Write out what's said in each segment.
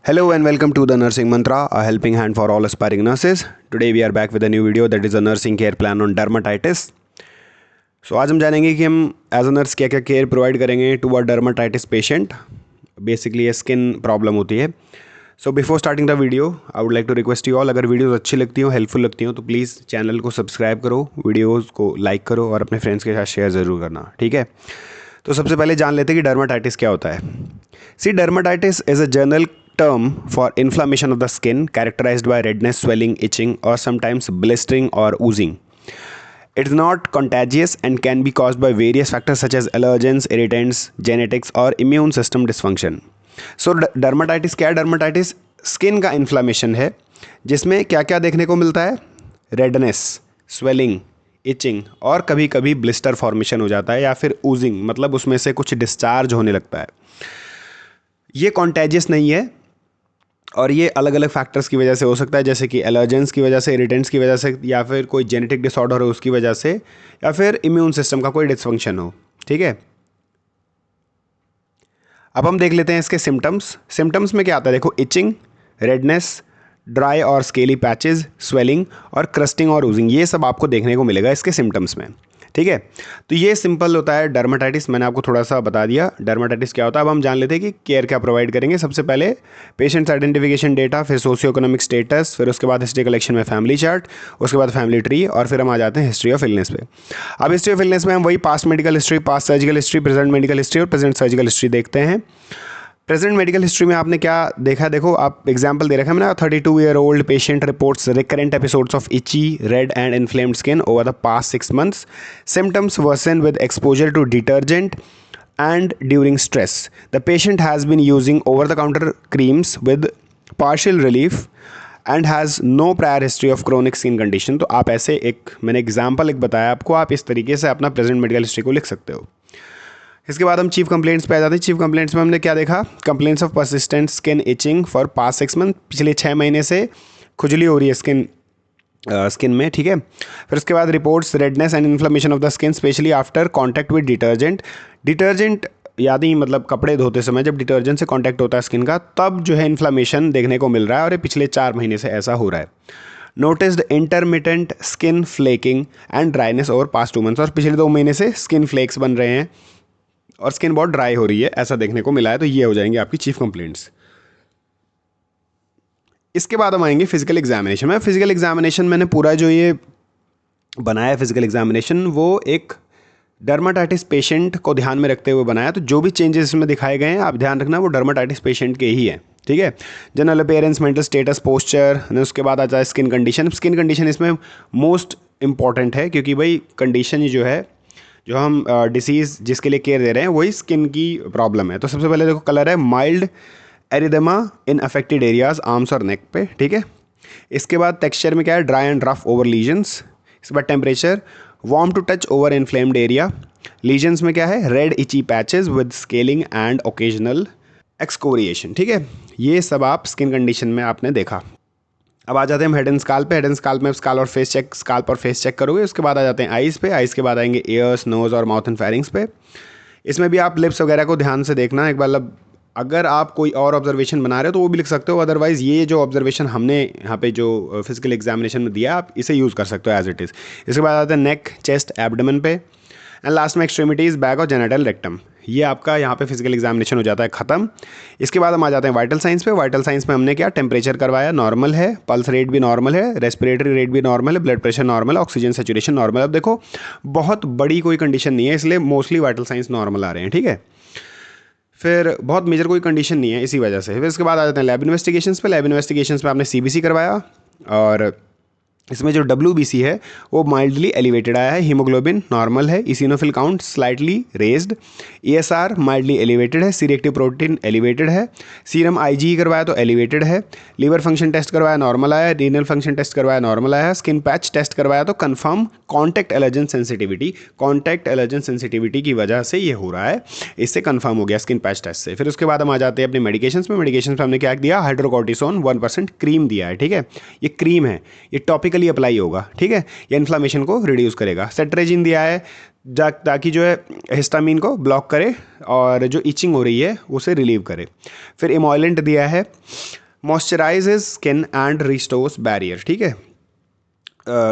Hello and welcome to the Nursing Mantra, a helping hand for all aspiring nurses. Today we are back with a new video that is a nursing care plan on dermatitis. So आज हम जानेंगे कि हम as a nurse क्या क्या care provide करेंगे to a dermatitis patient. Basically ये skin problem होती है. So before starting the video I would like to request you all, अगर वीडियोस अच्छी लगती हो, हेल्पफुल लगती हो, तो प्लीज़ चैनल को सब्सक्राइब करो, वीडियोज़ को लाइक करो और अपने फ्रेंड्स के साथ शेयर ज़रूर करना. ठीक है, तो सबसे पहले जान लेते हैं कि डर्माटाइटिस क्या होता है. See, dermatitis is a general term for inflammation of the skin characterized by redness, swelling, itching, or sometimes blistering or oozing. It is not contagious and can be caused by various factors such as allergens, irritants, genetics, or immune system dysfunction. So dermatitis क्या है? dermatitis skin का inflammation है जिसमें क्या क्या देखने को मिलता है? redness, swelling, itching और कभी कभी blister formation हो जाता है या फिर oozing, मतलब उसमें से कुछ discharge होने लगता है. ये contagious नहीं है और ये अलग अलग फैक्टर्स की वजह से हो सकता है, जैसे कि एलर्जेंस की वजह से, इरिटेंट्स की वजह से, या फिर कोई जेनेटिक डिसऑर्डर हो उसकी वजह से, या फिर इम्यून सिस्टम का कोई डिसफंक्शन हो. ठीक है, अब हम देख लेते हैं इसके सिम्टम्स. सिम्टम्स में क्या आता है? देखो, इचिंग, रेडनेस, ड्राई और स्केली पैचेस, स्वेलिंग और क्रस्टिंग और ऊजिंग, ये सब आपको देखने को मिलेगा इसके सिम्टम्स में. ठीक है, तो ये सिंपल होता है डर्माटाइटिस. मैंने आपको थोड़ा सा बता दिया डर्माटाइटिस क्या होता है. अब हम जान लेते हैं कि केयर क्या प्रोवाइड करेंगे. सबसे पहले पेशेंट्स आइडेंटिफिकेशन डेटा, फिर सोशियो इकोनॉमिक स्टेटस, फिर उसके बाद हिस्ट्री कलेक्शन में फैमिली चार्ट, उसके बाद फैमिली ट्री, और फिर हम आ जाते हैं हिस्ट्री ऑफ इलनेस पे. अब हिस्ट्री ऑफ इलनेस में हम वही past medical history, past surgical history, present medical history और प्रेजेंट सर्जिकल हिस्ट्री देखते हैं. प्रेजेंट मेडिकल हिस्ट्री में आपने क्या देखा? देखो, आप एग्जांपल दे रखा है मैंने. 32-year-old patient reports recurrent episodes of itchy, red and inflamed skin over the past 6 months. Symptoms worsen with exposure to detergent and during stress. The patient has been using over-the-counter creams with partial relief and has no prior history of chronic skin condition. तो आप ऐसे मैंने example बताया आपको, आप इस तरीके से अपना प्रेजेंट मेडिकल हिस्ट्री को लिख सकते हो. इसके बाद हम चीफ कंप्लेंट्स पे आ जाते हैं. चीफ कंप्लेंट्स में हमने क्या देखा? Complaints of persistent skin itching for past 6 months. पिछले 6 महीने से खुजली हो रही है स्किन में. ठीक है, फिर उसके बाद reports redness and inflammation of the skin specially after contact with detergent याद ही मतलब कपड़े धोते समय जब डिटर्जेंट से कॉन्टैक्ट होता है स्किन का, तब जो है इन्फ्लेमेशन देखने को मिल रहा है, और ये पिछले 4 महीने से ऐसा हो रहा है. Noticed intermittent skin flaking and dryness over past 2 months. और पिछले 2 महीने से स्किन फ्लेक्स बन रहे हैं और स्किन बहुत ड्राई हो रही है, ऐसा देखने को मिला है. तो ये हो जाएंगे आपकी चीफ कंप्लेंट्स. इसके बाद हम आएंगे फिजिकल एग्जामिनेशन में. फिजिकल एग्जामिनेशन मैंने पूरा जो ये बनाया फिजिकल एग्जामिनेशन, वो एक डर्माटाइटिस पेशेंट को ध्यान में रखते हुए बनाया. तो जो भी चेंजेस इसमें दिखाए गए हैं आप ध्यान रखना, वो डर्माटाइटिस पेशेंट के ही है. ठीक है, general appearance, mental status, posture, उसके बाद आ जाए स्किन कंडीशन. स्किन कंडीशन इसमें मोस्ट इंपॉर्टेंट है, क्योंकि भाई कंडीशन जो है, जो हम डिसीज़ जिसके लिए केयर दे रहे हैं, वही स्किन की प्रॉब्लम है. तो सबसे पहले देखो, कलर है माइल्ड एरिदेमा इन अफेक्टेड एरियाज, आर्म्स और नेक पे. ठीक है, इसके बाद टेक्सचर में क्या है? Dry and rough over lesions. इसके बाद temperature warm to touch over inflamed area. Lesions में क्या है? Red itchy patches with scaling and occasional excoriation. ठीक है, ये सब आप स्किन कंडीशन में आपने देखा. अब आ जाते हैं हम हेड एंड स्काल्प पे. हेड एंड स्काल्प में स्काल्प और फेस चेक करोगे. उसके बाद आ जाते हैं आइज़ पे. आइज़ के बाद आएंगे ईयर्स, नोज़ और माउथ एंड फेरिंग्स पे. इसमें भी आप लिप्स वगैरह को ध्यान से देखना एक बार. अगर आप कोई और ऑब्जर्वेशन बना रहे हो तो वो भी लिख सकते हो, अदरवाइज़ ये जो ऑब्जर्वेशन हमने यहाँ पे जो फिजिकल एग्जामिनेशन में दिया, आप इसे यूज़ कर सकते हो एज इट इज़. इसके बाद आते हैं नेक, चेस्ट, एब्डोमेन पे, एंड लास्ट में एक्सट्रीमिटीज़, बैक और जेनिटल रेक्टम. ये आपका यहाँ पे फिजिकल एग्जामिनेशन हो जाता है ख़त्म. इसके बाद हम आ जाते हैं वाइटल साइंस पे. वाइटल साइंस में हमने क्या? टेम्परेचर करवाया, नॉर्मल है, पल्स रेट भी नॉर्मल है, रेस्पिरेटरी रेट भी नॉर्मल है, ब्लड प्रेशर नॉर्मल है, ऑक्सीजन सैचुरेशन नॉर्मल. अब देखो, बहुत बड़ी कोई कंडीशन नहीं है, इसलिए मोस्टली वाइटल साइंस नॉर्मल आ रहे हैं. ठीक है, फिर बहुत मेजर कोई कंडीशन नहीं है इसी वजह से. फिर इसके बाद आ जाते हैं लैब इन्वेस्टिगेशंस पे. लैब इन्वेस्टिगेशंस में आपने सीबीसी करवाया, और इसमें जो WBC है वो माइल्डली एलिवेटेड आया है. हीमोग्लोबिन नॉर्मल है, eosinophil count slightly raised, ESR mildly elevated है, सी रिएक्टिव प्रोटीन एलिवेटेड है, सीरम IgE करवाया तो एलिवेटेड है, लीवर फंक्शन टेस्ट करवाया नॉर्मल आया, रीनल फंक्शन टेस्ट करवाया नॉर्मल आया, स्किन पैच टेस्ट करवाया तो कंफर्म कॉन्टैक्ट एलर्जन सेंसिटिविटी की वजह से ये हो रहा है, इससे कंफर्म हो गया स्किन पैच टेस्ट से. फिर उसके बाद हम आ जाते हैं अपने मेडिकेशंस में. मेडिकेशंस में हमने क्या दिया? हाइड्रोकॉर्टिसोन 1% क्रीम दिया है. ठीक है, ये क्रीम है, ये टॉपिकली अप्लाई होगा. ठीक है, ये इन्फ्लामेशन को रिड्यूस करेगा. सेट्रेजिन दिया है ताकि जो है हिस्टामिन को ब्लॉक करे और जो इचिंग हो रही है उसे रिलीव करे। फिर इमोलेंट दिया है moisturises skin and restores barrier, ठीक है,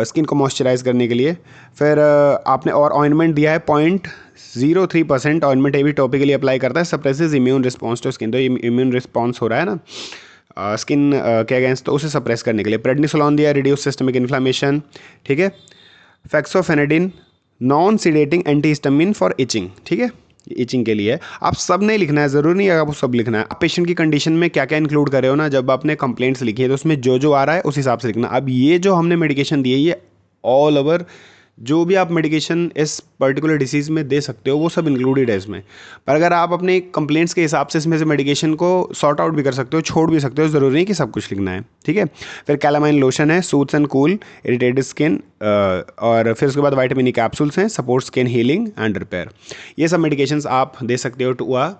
स्किन को मॉइस्चराइज करने के लिए। फिर आपने और ऑइंटमेंट दिया है 0.03% ऑइंटमेंट, ये भी टॉपिकली अप्लाई करता है, suppresses immune response to skin. तो इम्यून रिस्पॉन्स हो रहा है ना स्किन के अगेंस्ट, तो उसे सप्रेस करने के लिए। प्रेडनिसोलोन दिया है रिड्यूस सिस्टमिक इन्फ्लामेशन, ठीक है। फेक्सोफेनेडिन नॉन सीडेटिंग एंटीहिस्टामिन फॉर इचिंग, ठीक है, इचिंग के लिए। आप सब नहीं लिखना है, ज़रूरी नहीं है आपको सब लिखना है। आप पेशेंट की कंडीशन में क्या क्या इंक्लूड कर रहे हो ना, जब आपने कंप्लेंट्स लिखी है तो उसमें जो जो आ रहा है उस हिसाब से लिखना। अब ये जो हमने मेडिकेशन दी है ये ऑल ओवर जो भी आप मेडिकेशन इस पर्टिकुलर डिसीज़ में दे सकते हो वो सब इंक्लूडेड है इसमें। पर अगर आप अपने कंप्लेंट्स के हिसाब से इसमें से मेडिकेशन को सॉर्ट आउट भी कर सकते हो, छोड़ भी सकते हो, ज़रूरी नहीं कि सब कुछ लिखना है, ठीक है। फिर कैलामाइन लोशन है, सूथ्स एंड कूल इरिटेटेड स्किन, और फिर उसके बाद वाइटामिन ई कैप्सूल्स हैं, support skin healing and repair. ये सब मेडिकेशंस आप दे सकते हो टू अ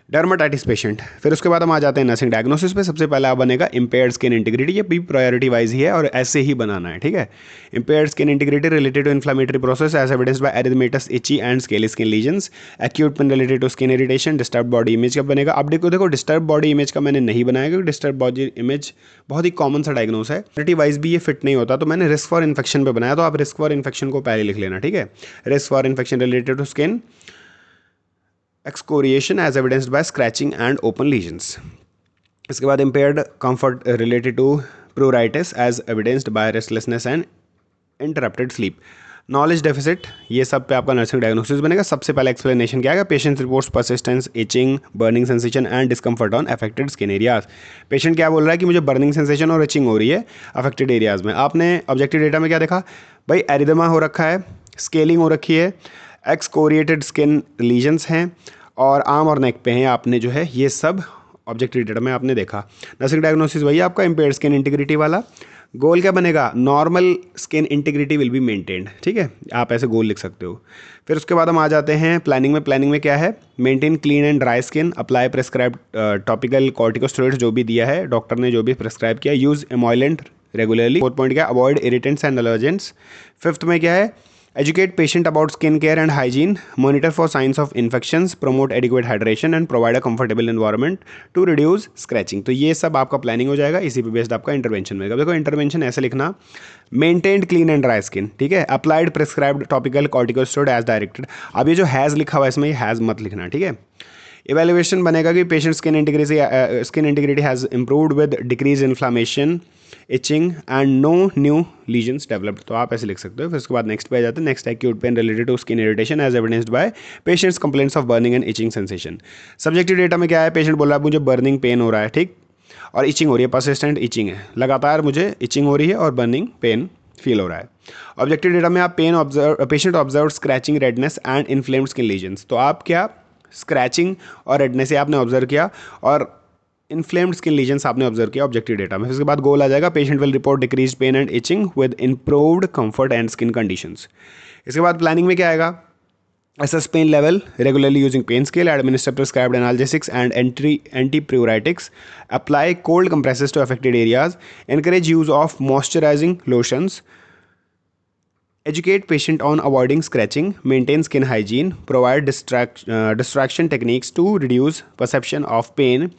डर्माटाइटिस पेशेंट। फिर उसके बाद हम आ जाते हैं नर्सिंग डायग्नोसिस पे। सबसे पहले आप बनेगा इम्पेयर्ड स्किन इंटीग्रिटी, ये भी प्रायोरिटी वाइज ही है और ऐसे ही बनाना है, ठीक है। Impaired skin integrity related to inflammatory process as evidenced by erythematous, itchy and scaly skin lesions, acute pain related to skin irritation, disturb body image का बनेगा। अब देखो डिस्टर्ब बॉडी इमेज का मैंने नहीं बनाया क्योंकि डिस्टर्ब बॉडी इमेज बहुत ही कॉमन सा डायग्नोस है, प्रायोरिटी वाइज भी ये फिट नहीं होता, तो मैंने रिस्क फॉर इन्फेक्शन पे बनाया। तो आप रिस्क फॉर इन्फेक्शन को पहले लिख लेना, ठीक है। Risk for infection related to skin excoriation as evidenced by scratching and open lesions. इसके बाद impaired comfort related to pruritus as evidenced by restlessness and interrupted sleep. Knowledge deficit, ये सब पे आपका नर्सिंग डायग्नोसिस बनेगा। सबसे पहले एक्सप्लेनेशन क्या है, patient reports persistence, itching, burning sensation and discomfort on affected skin areas. Patient क्या बोल रहा है कि मुझे बर्निंग सेंसेशन और इचिंग हो रही है अफेक्टेड एरियाज में। आपने ऑब्जेक्टिव डेटा में क्या देखा भाई, एरिदमा हो रखा है, स्केलिंग हो रखी है, एक्सकोरिएटेड स्किन लीजन्स हैं और आर्म और नेक पे हैं, आपने जो है ये सब ऑब्जेक्टिव डेटा में आपने देखा। नर्सिंग डायग्नोसिस वही आपका इम्पेयर्ड स्किन इंटीग्रिटी वाला। गोल क्या बनेगा, normal skin integrity will be maintained, ठीक है, आप ऐसे गोल लिख सकते हो। फिर उसके बाद हम आ जाते हैं प्लानिंग में। प्लानिंग में क्या है, maintain clean and dry skin, apply prescribe topical corticosteroids जो भी दिया है डॉक्टर ने, जो भी प्रेस्क्राइब किया, यूज एमोइलेंट रेगुलरली। 4 पॉइंट क्या, अवॉइड इरिटेंट्स एंड एलर्जेंट्स। 5th में क्या है, educate patient about skin care and hygiene, monitor for signs of infections, promote adequate hydration and provide a comfortable environment to reduce scratching। तो ये सब आपका planning हो जाएगा, इसी पे बेस्ड आपका इंटरवेंशन होगा। देखो इंटरवेंशन ऐसे लिखना, maintained clean and dry skin, ठीक है, applied prescribed topical corticosteroid as directed. अब ये जो हैज़ लिखा हुआ है इसमें ये हैज़ मत लिखना, ठीक है। इवेल्युएशन बनेगा कि patient skin integrity has improved with decrease inflammation, itching and no new lesions developed. तो आप ऐसे लिख सकते हो। फिर उसके बाद नेक्स्ट पे आ जाते हैं। Next acute pain related to skin irritation as evidenced by patients complaints of burning and itching sensation. Subjective data में क्या है, पेशेंट बोल रहा है मुझे बर्निंग पेन हो रहा है, ठीक, और इचिंग हो रही है, परसिस्टेंट इचिंग है, लगातार मुझे इचिंग हो रही है और बर्निंग पेन फील हो रहा है। ऑब्जेक्टिव डेटा में आप patient observe scratching, redness and inflamed skin lesions. तो आप क्या स्क्रैचिंग और रेडनेस से आपने ऑब्जर्व किया और इन्फ्लेम्ड स्किन लीजन्स आपने ऑब्जर्व किया ऑब्जेक्टिव डेटा में। उसके बाद गोल आ जाएगा, patient will report decrease pain and itching with improved comfort and skin conditions. इसके बाद प्लानिंग में क्या आएगा, assess pain level regularly using pain scale, administer prescribed analgesics and antipruritics, apply cold compresses to affected areas, encourage use of moisturizing lotions, educate patient on avoiding scratching, maintain skin hygiene, provide distraction techniques to reduce perception of pain,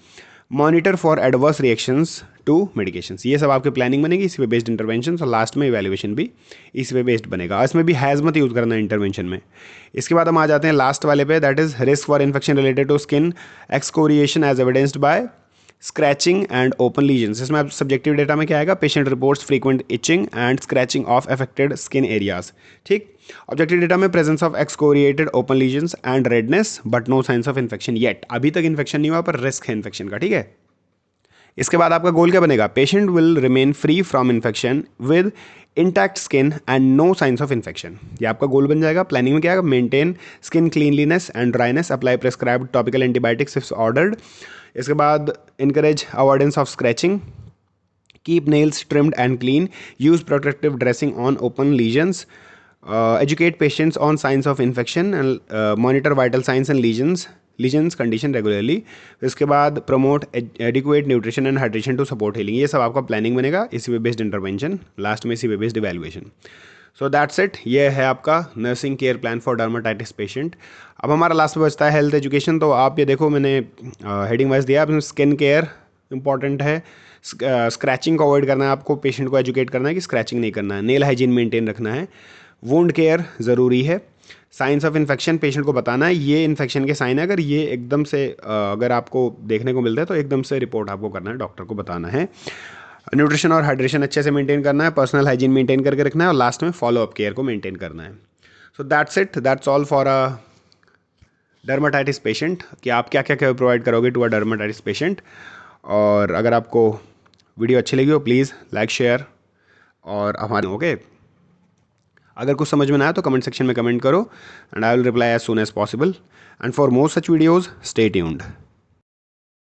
monitor for adverse reactions to medications. ये सब आपके planning बनेगी, इसी पे based intervention, और last में evaluation भी इसी पे बेस्ड बनेगा। इसमें भी हैज़ मत यूज़ करना इंटरवेंशन में। इसके बाद हम आ जाते हैं लास्ट वाले पे, that is risk for infection related to skin excoriation as evidenced by scratching and open lesions. इसमें आप सब्जेक्टिव डेटा में क्या आएगा, patient reports frequent itching and scratching of affected skin areas, ठीक। ऑब्जेक्टिव डेटा में presence of excoriated open lesions and redness but no signs of infection yet, अभी तक infection नहीं हुआ पर रिस्क है इन्फेक्शन का, ठीक है। इसके बाद आपका गोल क्या बनेगा, patient will remain free from infection with intact skin and no signs of infection, ये आपका गोल बन जाएगा। प्लानिंग में क्या है, maintain skin cleanliness and dryness, apply prescribed topical antibiotics if ordered. इसके बाद encourage avoidance of scratching, keep nails trimmed and clean, use protective dressing on open lesions, educate patients on signs of infection and monitor vital signs and lesions condition regularly। इसके बाद promote adequate nutrition and hydration to support healing। ये सब आपका planning बनेगा, इसी पे based intervention, last में इसी पे based evaluation. So that's it, ये है आपका nursing care plan for dermatitis patient. अब हमारा लास्ट में बचता है हेल्थ एजुकेशन। तो आप ये देखो, मैंने हेडिंग वाइज दिया, आप स्किन केयर इंपॉर्टेंट है, स्क्रैचिंग को अवॉइड करना है आपको, पेशेंट को एजुकेट करना है कि स्क्रैचिंग नहीं करना है, नेल हाइजीन मेंटेन रखना है, वुंड केयर ज़रूरी है, साइंस ऑफ इन्फेक्शन पेशेंट को बताना है ये इन्फेक्शन के साइन है, अगर ये एकदम से अगर आपको देखने को मिलता है तो एकदम से रिपोर्ट आपको करना है, डॉक्टर को बताना है। न्यूट्रिशन और हाइड्रेशन अच्छे से मेंटेन करना है, पर्सनल हाइजीन मेंटेन करके रखना है, और लास्ट में फॉलोअप केयर को मेंटेन करना है। So that's it, that's all for a dermatitis patient, कि आप क्या क्या क्या प्रोवाइड करोगे टू अ डर्माटाइटिस पेशेंट। और अगर आपको वीडियो अच्छी लगी हो प्लीज़ लाइक शेयर और हमारे ओके। अगर कुछ समझ में ना आया तो कमेंट सेक्शन में कमेंट करो and I will reply as soon as possible. And for more such videos stay tuned.